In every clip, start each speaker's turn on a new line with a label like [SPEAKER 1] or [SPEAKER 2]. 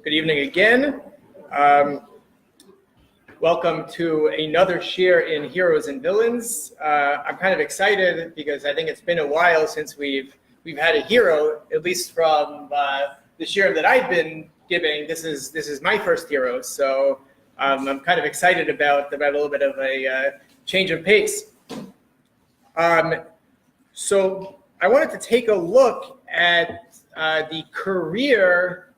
[SPEAKER 1] Good evening again. Welcome to another share in Heroes and Villains. I'm kind of excited because I think it's been a while since we've had a hero, at least from the share that I've been giving. This is my first hero, so I'm kind of excited about a little bit of a change of pace. So I wanted to take a look at the career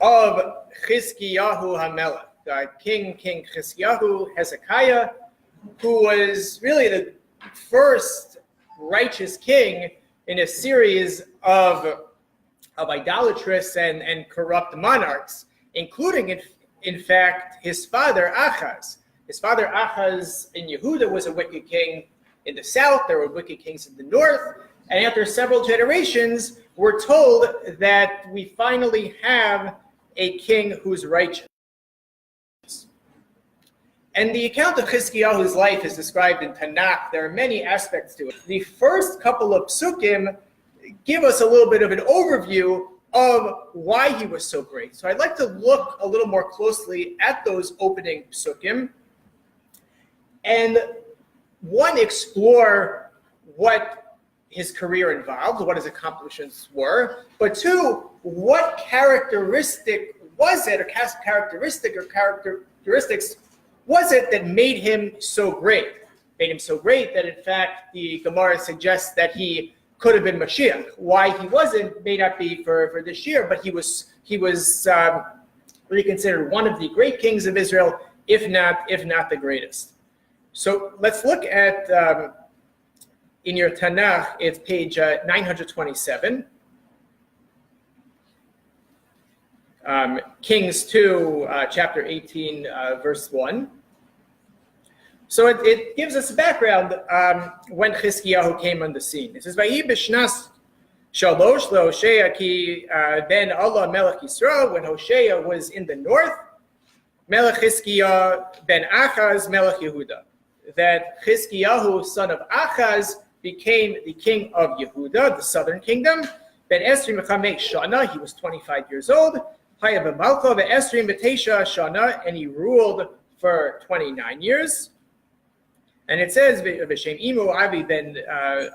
[SPEAKER 1] of Chizkiyahu HaMelech, King Chizkiyahu Hezekiah, who was really the first righteous king in a series of idolatrous and corrupt monarchs, including, in fact, his father Achaz. His father Achaz in Yehuda was a wicked king in the south. There were wicked kings in the north. And after several generations, we're told that we finally have a king who's righteous. And the account of Chizkiyahu's life is described in Tanakh. There are many aspects to it. The first couple of psukim give us a little bit of an overview of why he was so great. So I'd like to look a little more closely at those opening psukim and explore what his career involved, what his accomplishments were, but two, what characteristics was it that made him so great? Made him so great that, in fact, the Gemara suggests that he could have been Mashiach. Why he wasn't may not be for this year, but he was really considered one of the great kings of Israel, if not the greatest. So let's look at in your Tanakh. It's page 927. Kings 2, chapter 18, verse 1. So it gives us a background when Chizkiyahu came on the scene. It says, "Vayi b'shnas shalosh leHoshea ki ben Allah melech Yisrael." When Hoshea was in the north, melech Chizkiyahu ben Achaz melech Yehuda. That Chizkiyahu, son of Achaz, became the king of Yehuda, the southern kingdom. Ben Esrim Mechameh Shana, he was 25 years old. Hayav Malcha ve'Esrim B'Teisha Shana, and he ruled for 29 years. And it says V'Shem Imu Avi ben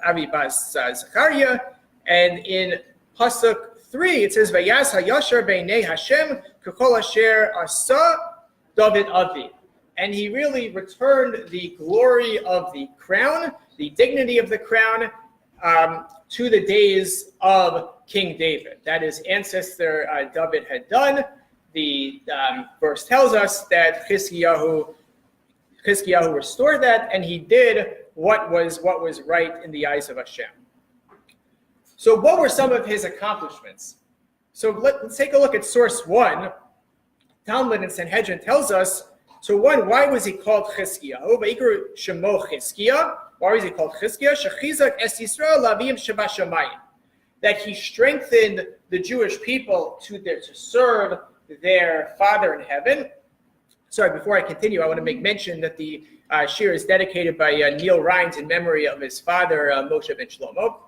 [SPEAKER 1] Avi bas Zechariah, and in pasuk 3 it says Vayas Hayashar Beinei Hashem K'Kol Asher Asa David Avi, and he really returned the glory of the crown, the dignity of the crown, to the days of King David. That his ancestor David had done. The verse tells us that Chizkiyahu restored that, and he did what was right in the eyes of Hashem. So what were some of his accomplishments? So let's take a look at source 1. Talmud and Sanhedrin tells us, so one, why was he called Chizkiyahu? V'ikru shemo Chizkiya. Why was he called Chizkiya? Shechizak es Yisrael lavim shebashamayim. That he strengthened the Jewish people to serve their Father in heaven. Sorry, before I continue, I want to make mention that the shir is dedicated by Neil Rines in memory of his father, Moshe ben Shlomo.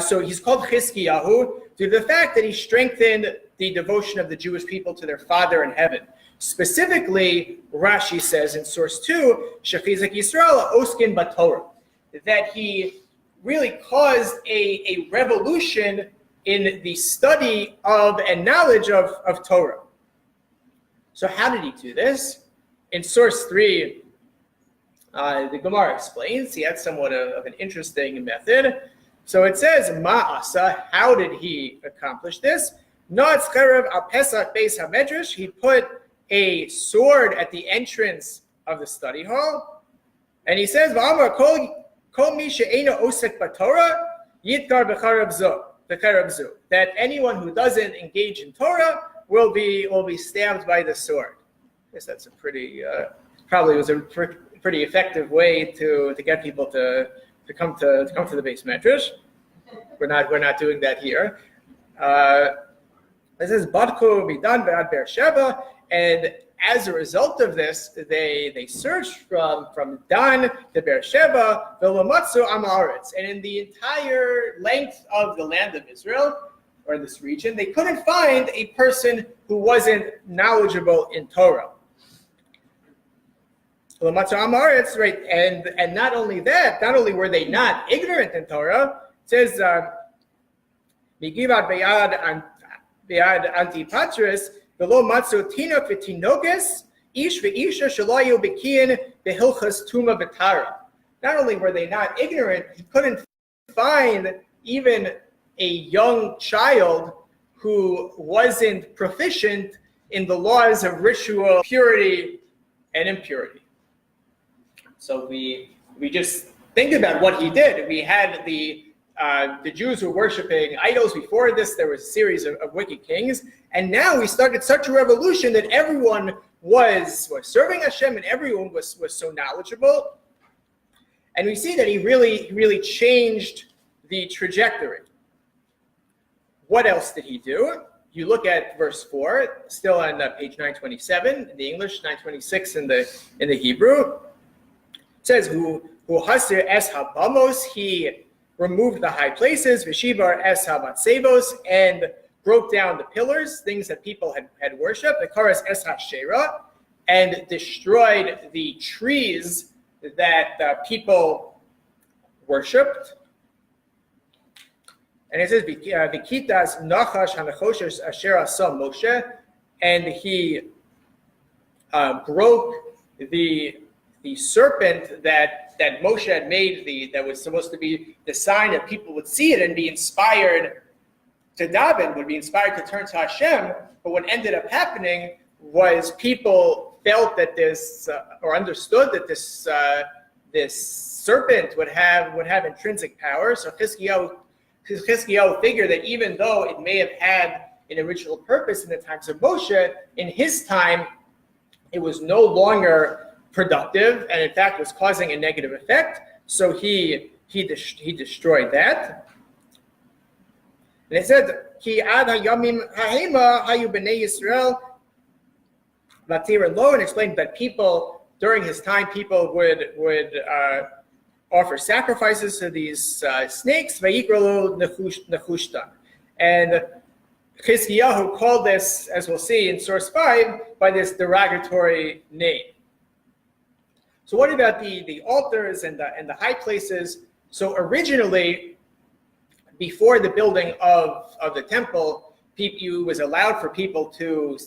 [SPEAKER 1] So he's called Chizkiyahu due to the fact that he strengthened the devotion of the Jewish people to their Father in heaven. Specifically, Rashi says in source 2, Shechizak Yisrael oskin b'Torah, that he really caused a revolution in the study of and knowledge of Torah. So how did he do this? In source 3, the Gemara explains he had somewhat of an interesting method. So it says, Ma'asa, how did he accomplish this? Na'atz cherev al Pesach beis hamedrash, he put a sword at the entrance of the study hall, and he says, V'amar kol mi she'eino osek b'Torah yitgar b'cherev zu, that anyone who doesn't engage in Torah will be stabbed by the sword. I guess that's a pretty probably was a pretty effective way to get people to come to the Beis Midrash. We're not doing that here. It says Badko Midan ve'ad Beersheba, and as a result of this, they searched from Dan to Beersheba, v'lomatzu am haaretz, and in the entire length of the land of Israel, or in this region, they couldn't find a person who wasn't knowledgeable in Torah. Right, and not only that, not only were they not ignorant in Torah, it says, "Migivad be'ad antipatris v'lo matzu tinok v'tinokes ish v'isha shelo bekiyin behilchas tuma v'tara." Not only were they not ignorant, he couldn't find even a young child who wasn't proficient in the laws of ritual purity and impurity. So we just think about what he did. We had the Jews were worshiping idols. Before this, there was a series of wicked kings, and now we started such a revolution that everyone was serving Hashem, and everyone was so knowledgeable. And we see that he really changed the trajectory. What else did he do? You look at verse 4, still on page 927 in the English, 926 in the Hebrew. It says, "Hu hasir es habamos," he removed the high places, "V'shibar es hamatzevos," and broke down the pillars, things that people had worshipped, "V'karas es hashera," and destroyed the trees that people worshipped. And it says, "V'kitas nachash hanachoshes asher asa Moshe," and he broke the serpent that Moshe had made, that was supposed to be the sign that people would see it and be inspired to daven, would be inspired to turn to Hashem. But what ended up happening was people felt that this, or understood that this serpent would have intrinsic power. So Chizkiyahu figured that even though it may have had an original purpose in the times of Moshe, in his time, it was no longer productive, and in fact was causing a negative effect. So he destroyed that. And it said, "Ki ad hayamim ha'ema hayu b'nei Yisrael v'tirin lo," and explained that people during his time, people would offer sacrifices to these snakes. V'yikrolo nechushtan, and Chizkiyahu called this, as we'll see in source 5, by this derogatory name. So what about the altars and the high places? So originally, before the building of the temple, it was allowed for people to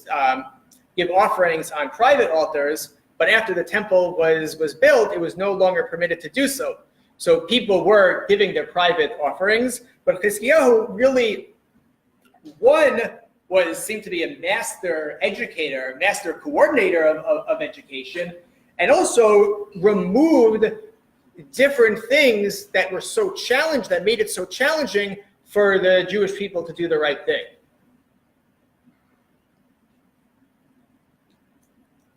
[SPEAKER 1] give offerings on private altars, but after the temple was built, it was no longer permitted to do so. So people were giving their private offerings, but Chizkiyahu really, seemed to be a master educator, master coordinator of education, and also removed different things that were so challenged, that made it so challenging for the Jewish people to do the right thing.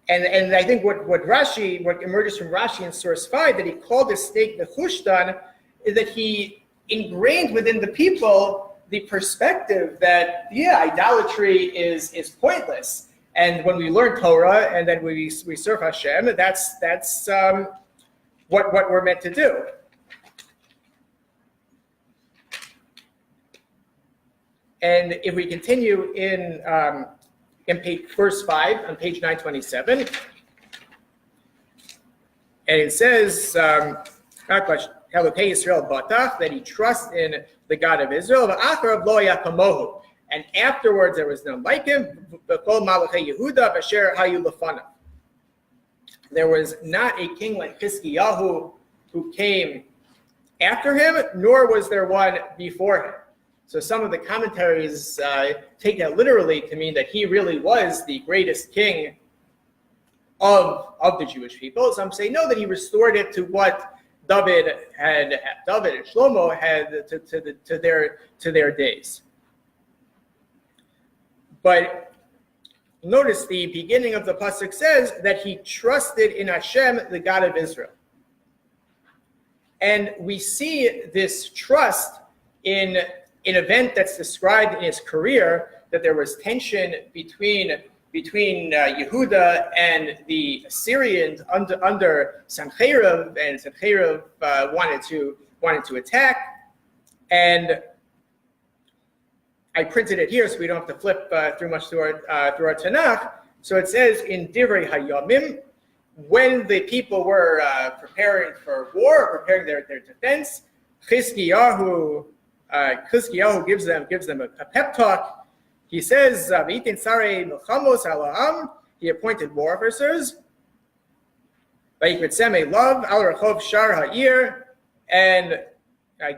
[SPEAKER 1] And I think what emerges from Rashi in source 5, that he called this snake Nechushtan, is that he ingrained within the people the perspective that, idolatry is pointless. And when we learn Torah and then we serve Hashem, that's what we're meant to do. And if we continue in verse 5 on page 927, and it says, that he trusts in the God of Israel, and afterwards there was none like him. There was not a king like Chizkiyahu who came after him, nor was there one before him. So some of the commentaries take that literally to mean that he really was the greatest king of the Jewish people. Some say no, that he restored it to what David and Shlomo had to their days. But notice the beginning of the pasuk says that he trusted in Hashem, the God of Israel. And we see this trust in an event that's described in his career, that there was tension between Yehuda and the Assyrians under Sancheriv, and Sancheriv wanted to attack, and I printed it here so we don't have to flip through much through our Tanakh. So it says in Divrei Hayamim, when the people were preparing for war, preparing their defense, Chizkiyahu gives them a pep talk. He says, "V'itin sarei milchamos ala'am." He appointed war officers. Vayikvetzem love al rechov shar ha'ir, and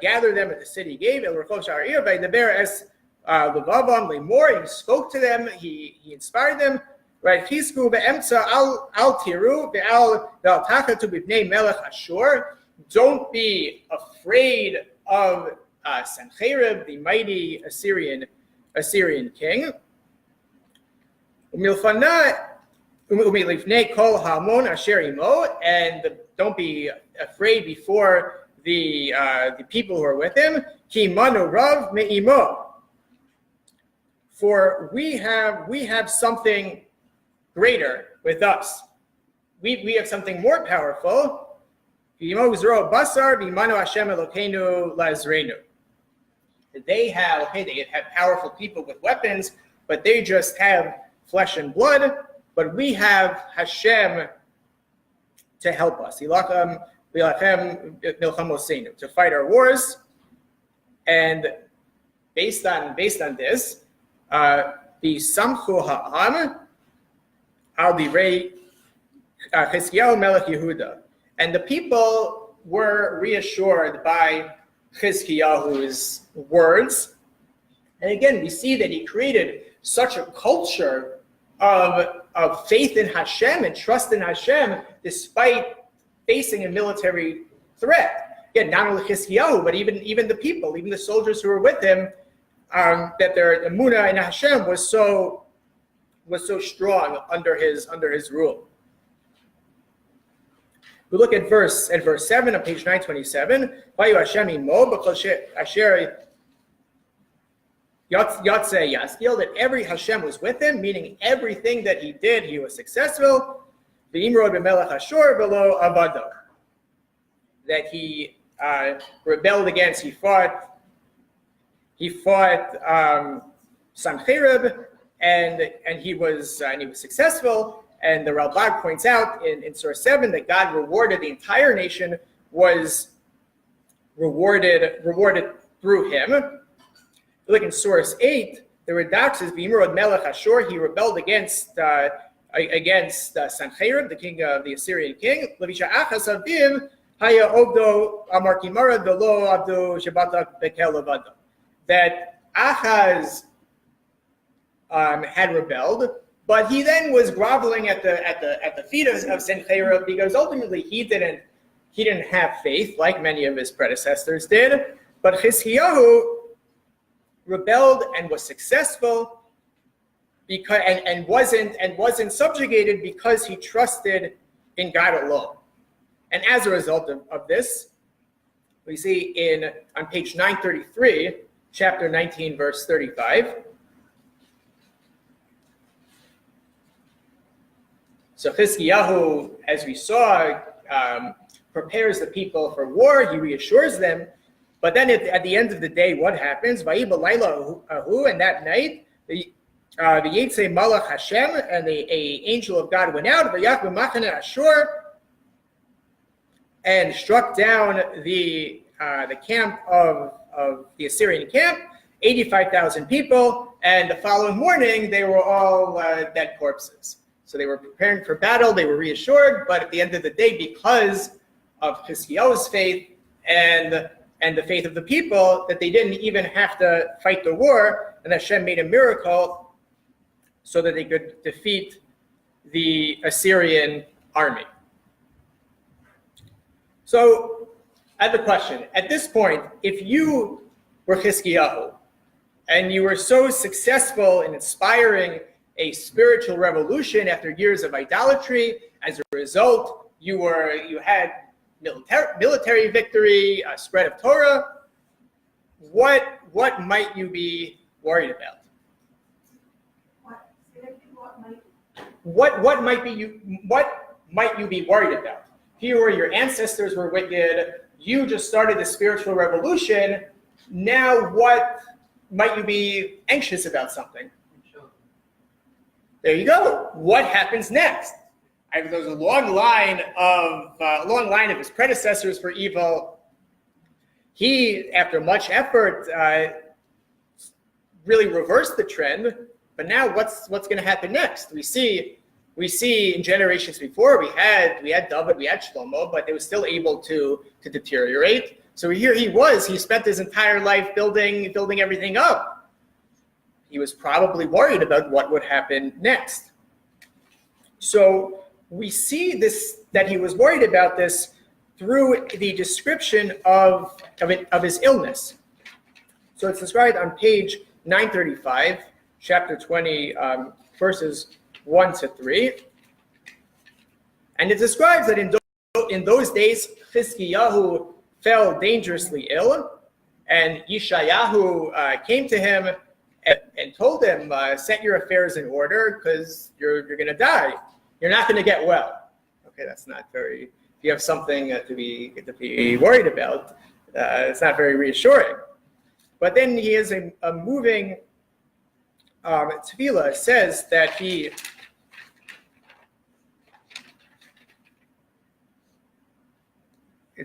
[SPEAKER 1] gathered them at the city gate. El rechov shar ha'ir vaydaber es levavam lemor. He spoke to them. He inspired them. Right? Chisku be'emtza al tiru ve'al tachatu b'nei melech Ashur. Don't be afraid of Sancherib, the mighty Assyrian king. Umilifnei kol hamon asher imo, and don't be afraid before the people who are with him. Ki manu rav me'imo, for we have something greater with us. We have something more powerful. They have powerful people with weapons, but they just have flesh and blood. But we have Hashem to help us. To fight our wars. And based on this, the Samchu Ha'am al Divrei Chizkiyahu Melech Yehuda. And the people were reassured by Chizkiyahu's words. And again, we see that he created such a culture of faith in Hashem and trust in Hashem, despite facing a military threat. Again, not only Chizkiyahu, but even the people, even the soldiers who were with him, that their emunah in Hashem was so strong under his rule. We look at verse 7 on page 927. Vayu Hashem imo b'kol asher yatzeh yaskil, that every Hashem was with him, meaning everything that he did, he was successful. V'imrod b'melech Ashur v'lo avado, that he rebelled against, he fought Sancherib, and he was successful. And the Rabbi points out in Surah 7 that God rewarded the entire nation, was rewarded through him. Look in Surah 8, the Radak says, "V'imrod melech Ashur," he rebelled against Sancherib, the king of the Assyrian king. Levisha achas aviv haya obdo amar kimara velo abdo shebatak bekel levado. That Achaz had rebelled, but he then was groveling at the feet of Sancherib, because ultimately he didn't have faith like many of his predecessors did. But Chizkiyahu rebelled and was successful because and wasn't subjugated because he trusted in God alone. And as a result of this, we see on page 933, chapter 19, verse 35. So Chizkiyahu, as we saw, prepares the people for war. He reassures them. But then at the end of the day, what happens? And that night, the Yitzei Malach Hashem, and the angel of God went out, and struck down the camp of the Assyrian camp, 85,000 people. And the following morning, they were all dead corpses. So they were preparing for battle, they were reassured, but at the end of the day, because of Chizkiyahu's faith and the faith of the people, that they didn't even have to fight the war, and Hashem made a miracle so that they could defeat the Assyrian army. So I have a question. At this point, if you were Chizkiyahu and you were so successful in inspiring a spiritual revolution after years of idolatry, as a result, you had military victory, spread of Torah, what might you be worried about? What might you be worried about? Here were your ancestors were wicked, you just started the spiritual revolution. Now what might you be anxious about something? There you go. What happens next? There's a long line of his predecessors for evil. He, after much effort, really reversed the trend. But now, what's going to happen next? We see in generations before we had David, we had Shlomo, but they were still able to deteriorate. So here he spent his entire life building everything up. He was probably worried about what would happen next. So we see this, that he was worried about this through the description of his illness. So it's described on page 935, chapter 20, verses 1 to 3. And it describes that in those days, Chizkiyahu fell dangerously ill, and Yeshayahu came to him and told him, set your affairs in order because you're going to die. You're not going to get well. Okay, that's not very, if you have something to be worried about, it's not very reassuring. But then he has a moving tefillah. Says that it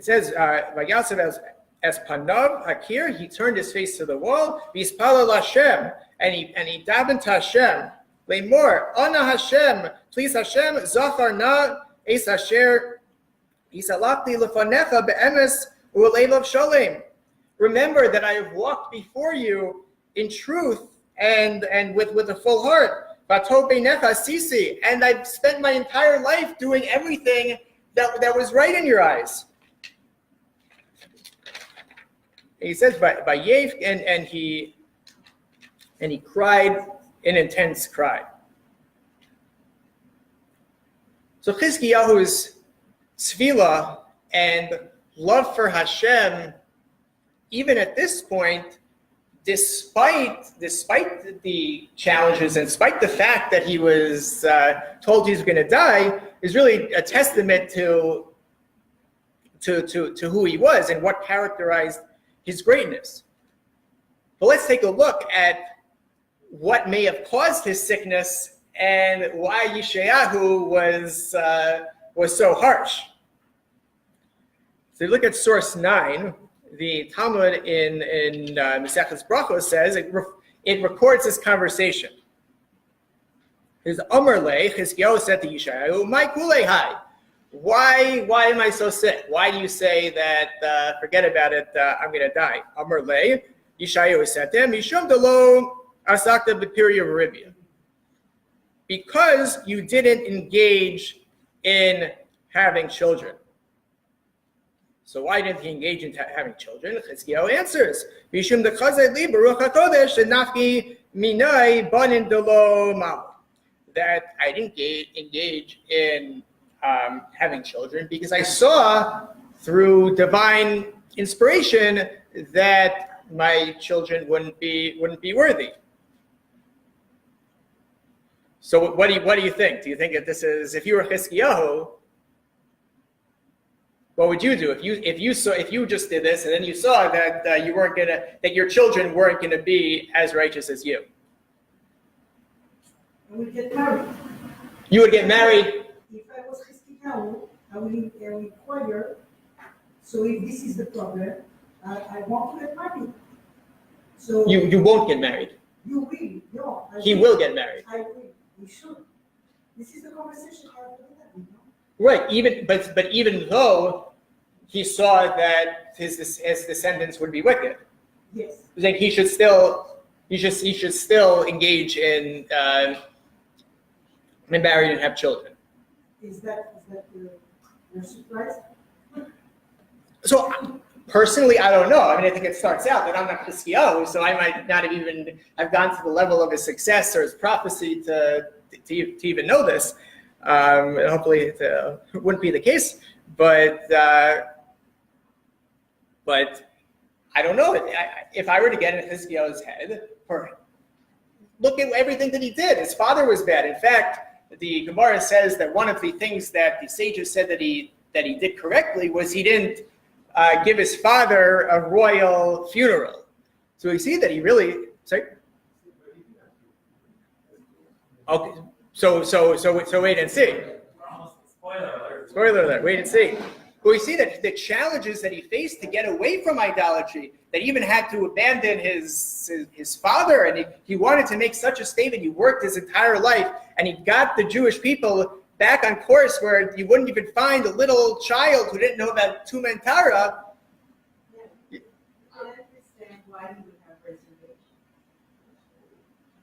[SPEAKER 1] says, Vayasav as panav hakir, he turned his face to the wall, Vispalal Hashem, and he davened to Hashem, Lemor, Ana Hashem, please Hashem, Zachar na es asher Yisalachti lefanecha be'emes u'leilav shalem. Remember that I have walked before you in truth and with a full heart. Vato beinecha sisi, and I've spent my entire life doing everything that was right in your eyes. He says by Yev, and he cried an intense cry. So Chizkiyahu's tefillah and love for Hashem, even at this point, despite the challenges and despite the fact that he was told he was going to die, is really a testament to who he was and what characterized his greatness. But let's take a look at what may have caused his sickness and why Yeshayahu was so harsh. So you look at source 9. The Talmud in Maseches Brachos says it records this conversation. His Amar Le, Chizkiyahu said to Yeshayahu, "My kulei hai. Why am I so sick? Why do you say that? Forget about it. I'm going to die." Amar Le, Yeshayahu said to him, "Mishum delo asakta b'pirya v'ribya." Because you didn't engage in having children. So why didn't he engage in having children? Chizkiyahu answers, "Mishum dechazed li baruch hakodesh shenafki minai banin delo mal." That I didn't engage in having children because I saw through divine inspiration that my children wouldn't be worthy. So what do you think? Do you think that this is, if you were Chizkiyahu, what would you do if you just did this and then you saw that that your children weren't gonna be as righteous as you?
[SPEAKER 2] I would get married.
[SPEAKER 1] You would get married.
[SPEAKER 2] If I was Chizkiyahu, I will inquire. So if this is the problem, I want to get married. So
[SPEAKER 1] you won't get married.
[SPEAKER 2] You will. No.
[SPEAKER 1] He will get married.
[SPEAKER 2] I will. We should. This is the conversation I have to have, you know?
[SPEAKER 1] Right. Even though he saw that his descendants would be wicked,
[SPEAKER 2] Yes.
[SPEAKER 1] then he should still engage in marry and have children.
[SPEAKER 2] Is that your surprise?
[SPEAKER 1] So personally, I don't know. I mean, I think it starts out that I'm not Chizkiyahu, so I might not have even have gone to the level of his success or his prophecy to even know this. Hopefully, it wouldn't be the case. But I don't know. If I were to get in Chizkiyahu's head, look at everything that he did. His father was bad. In fact, the Gemara says that one of the things that the sages said that he did correctly was he didn't give his father a royal funeral. So we see that he really Sorry? Okay, so wait and see. Spoiler alert, wait and see. But we see that the challenges that he faced to get away from idolatry, that he even had to abandon his father, and he wanted to make such a statement. He worked his entire life, and he got the Jewish people back on course where you wouldn't even find a little child who didn't know about Tumen Torah.
[SPEAKER 2] I understand why he would have reservations.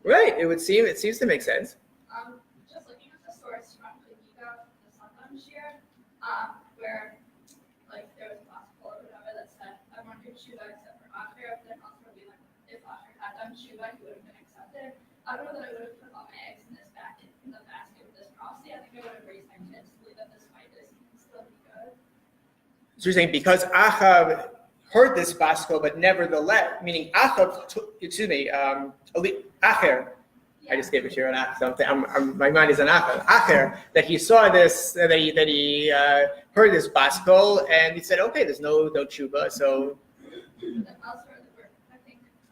[SPEAKER 1] Right, it seems to make sense.
[SPEAKER 3] Just looking at the source from Chikiyahu, the Sundam Shir, where like there was a gospel or whatever that said, I want to do Shuva except for Asher, then also be like, if Asher had done Shuva, he would have been accepted. I don't know that I would have put all my eggs in the basket of this prophecy. I think I would have raised my kids to believe that this might still be good.
[SPEAKER 1] So you're saying because Achab heard this gospel, but nevertheless, meaning Achab, Acher. I just gave it to you on something. My mind is on Acher. That he saw this, that he heard this gospel, and he said, "Okay, there's no tshuva." So.
[SPEAKER 3] Elsewhere,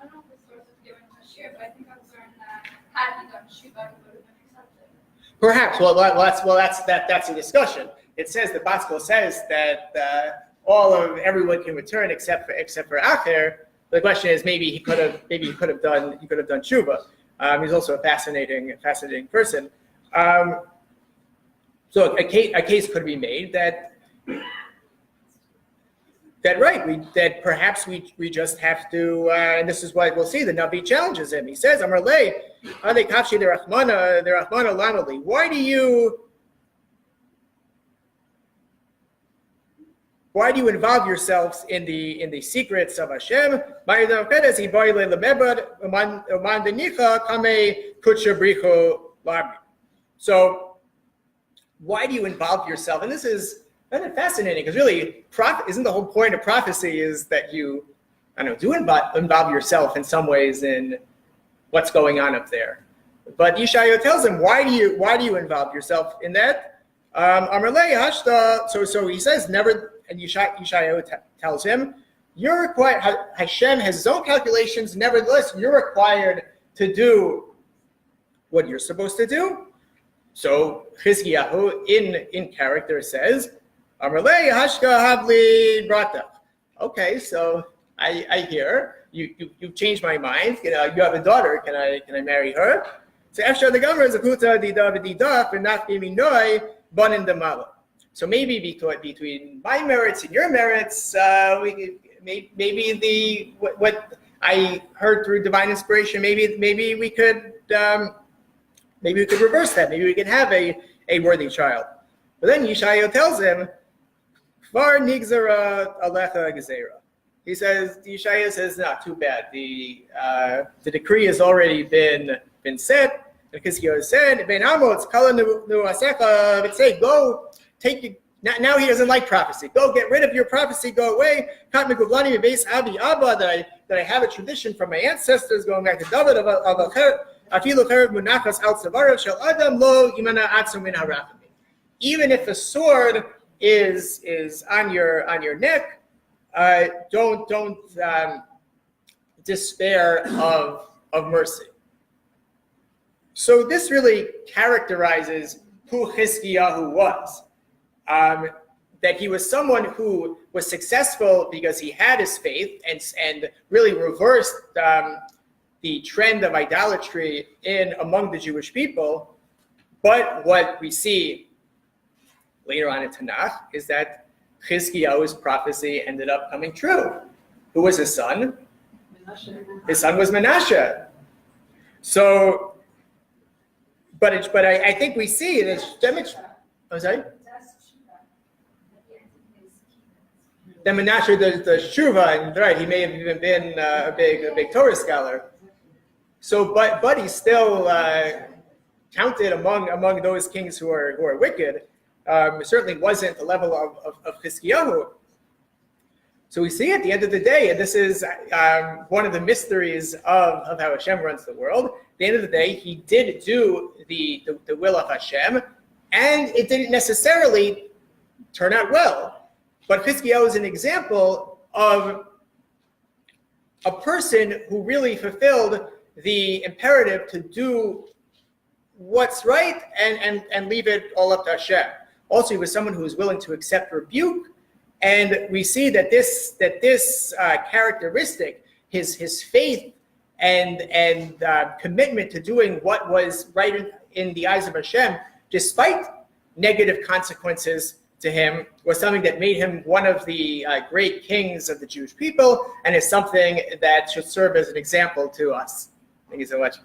[SPEAKER 3] I don't know if the source was given to Shir, but I think I was learning that had he done Shuva, he would have been accepted.
[SPEAKER 1] Perhaps. That's a discussion. It says the gospel says that everyone can return except for Acher. The question is maybe he could have done tshuva. He's also a fascinating person. So a case could be made that perhaps we just have to, and this is what we'll see. The Navi challenges him. He says, "Amar lei, ade kafshi derachmana lamali." Why do you involve yourselves in the secrets of Hashem? So, why do you involve yourself? And this is kind of fascinating because really, isn't the whole point of prophecy is that you, do involve yourself in some ways in what's going on up there. But Yeshayahu tells him, why do you involve yourself in that? So he says never. And Yeshayahu tells him, "You're required." Hashem has his own calculations. Nevertheless, you're required to do what you're supposed to do. So Chizkiyahu, in character, says, "Amarlei hashka havli brata." Okay, so I hear you've changed my mind. You have a daughter. Can I marry her? So after the governor zakuta dida v'dida and not giving noi banin demala. So maybe between my merits and your merits, maybe what I heard through divine inspiration, maybe we could reverse that. Maybe we could have a worthy child. But then Yeshayahu tells him, "Far nigzara alecha gezerah." Yeshayahu says, "Not too bad. The decree has already been set." Because he said, "Ben Amos kala nuasecha," but say, "Go." Now he doesn't like prophecy. Go get rid of your prophecy. Go away. That I have a tradition from my ancestors going back to David even if a sword is on your neck, don't despair of mercy. So this really characterizes who Chizkiyahu was. That he was someone who was successful because he had his faith and really reversed the trend of idolatry among the Jewish people. But what we see later on in Tanakh is that Chizkiyahu's prophecy ended up coming true. Who was his son? His son was Menashe. So, but I think we see it as demonstrated. I'm sorry? Then Menashe the Shuva, and right, he may have even been a big Torah scholar. So, but he's still counted among those kings who are wicked. Certainly wasn't the level of Chizkiyahu. So we see at the end of the day, and this is one of the mysteries of how Hashem runs the world. At the end of the day, he did do the will of Hashem, and it didn't necessarily turn out well. But Chizkiyahu is an example of a person who really fulfilled the imperative to do what's right and leave it all up to Hashem. Also, he was someone who was willing to accept rebuke, and we see that this characteristic, his faith and commitment to doing what was right in the eyes of Hashem, despite negative consequences to him, was something that made him one of the great kings of the Jewish people, and is something that should serve as an example to us. Thank you so much.